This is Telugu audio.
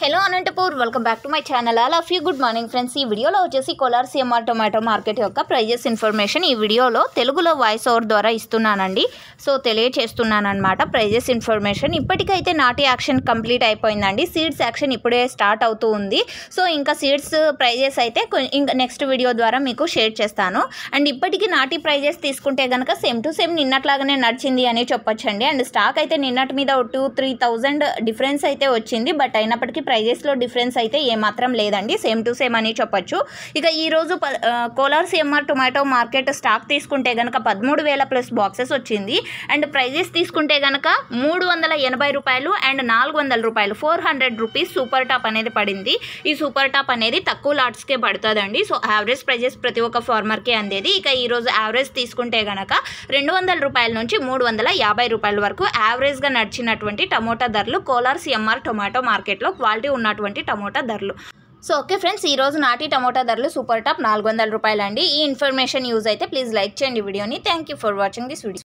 Hello Anantapur welcome back to my channel. All of you good morning friends. ఈ వీడియోలో వచ్చేసి కోలార్ సిఎంఆర్ టొమాటో మార్కెట్ యొక్క ప్రైజెస్ ఇన్ఫర్మేషన్ ఈ వీడియోలో తెలుగులో వాయిస్ ఓవర్ ద్వారా ఇస్తున్నానండి. సో తెలియచేస్తున్నాను అనమాట ప్రైజెస్ ఇన్ఫర్మేషన్. ఇప్పటికైతే నాటి యాక్షన్ కంప్లీట్ అయిపోయిందండి. సీడ్స్ యాక్షన్ ఇప్పుడే స్టార్ట్ అవుతూ ఉంది. సో ఇంకా సీడ్స్ ప్రైజెస్ అయితే ఇంకా నెక్స్ట్ వీడియో ద్వారా మీకు షేర్ చేస్తాను. అండ్ ఇప్పటికీ నాటి ప్రైజెస్ తీసుకుంటే కనుక సేమ్ టు సేమ్ నిన్నట్లాగానే నడిచింది అని చెప్పొచ్చండి. అండ్ స్టాక్ అయితే నిన్నటి మీద 2-3,000 డిఫరెన్స్ అయితే వచ్చింది. బట్ అయినప్పటికీ ప్రైజెస్లో డిఫరెన్స్ అయితే ఏమాత్రం లేదండి, సేమ్ టు సేమ్ అని చెప్పొచ్చు. ఇక ఈరోజు Kolar CMR tomato market stock తీసుకుంటే కనుక 13,000 ప్లస్ బాక్సెస్ వచ్చింది. అండ్ ప్రైజెస్ తీసుకుంటే కనుక 380 రూపాయలు అండ్ 400 రూపాయలు 400 రూపీస్ సూపర్ టాప్ అనేది పడింది. ఈ సూపర్ టాప్ అనేది తక్కువ లాట్స్కే పడుతుందండి. సో యావరేజ్ ప్రైజెస్ ప్రతి ఒక్క ఫార్మర్కే అందేది. ఇక ఈరోజు యావరేజ్ తీసుకుంటే కనుక 200 రూపాయల నుంచి 350 రూపాయల వరకు యావరేజ్గా నడిచినటువంటి టమోటా ధరలు కోలార్ సిఎంఆర్ టొమాటో మార్కెట్లో క్వాలిటీ ఉన్నటువంటి టమోటా ధరలు. సో ఓకే ఫ్రెండ్స్, ఈరోజు నాటి టమోటా ధరలు సూపర్ టాప్ 400 రూపాయలు అండి. ఈ ఇన్ఫర్మేషన్ యూజ్ అయితే ప్లీజ్ లైక్ చేయండి వీడియోని. Thank you for watching this video.